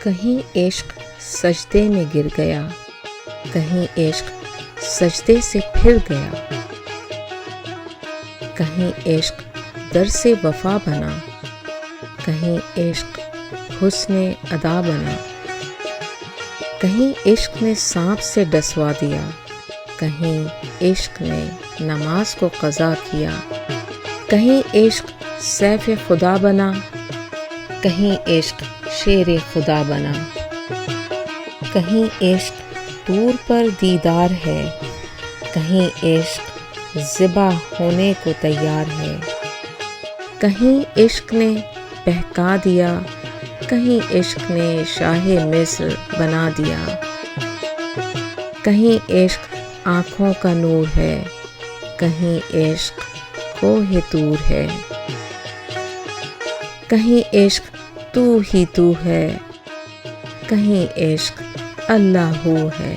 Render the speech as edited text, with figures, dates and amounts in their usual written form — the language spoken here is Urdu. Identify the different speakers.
Speaker 1: کہیں عشق سجدے میں گر گیا، کہیں عشق سجدے سے پھر گیا، کہیں عشق درس وفا بنا، کہیں عشق حسن ادا بنا، کہیں عشق نے سانپ سے ڈسوا دیا، کہیں عشق نے نماز کو قضا کیا، کہیں عشق سیف خدا بنا، کہیں عشق شیر خدا بنا، کہیں عشق طور پر دیدار ہے، کہیں عشق ذبح ہونے کو تیار ہے، کہیں عشق نے بہکا دیا، کہیں عشق نے شاہ مصر بنا دیا، کہیں عشق آنکھوں کا نور ہے، کہیں عشق کوہ طور ہے، کہیں عشق تو ہی تو ہے، کہیں عشق اللہ ہو ہے۔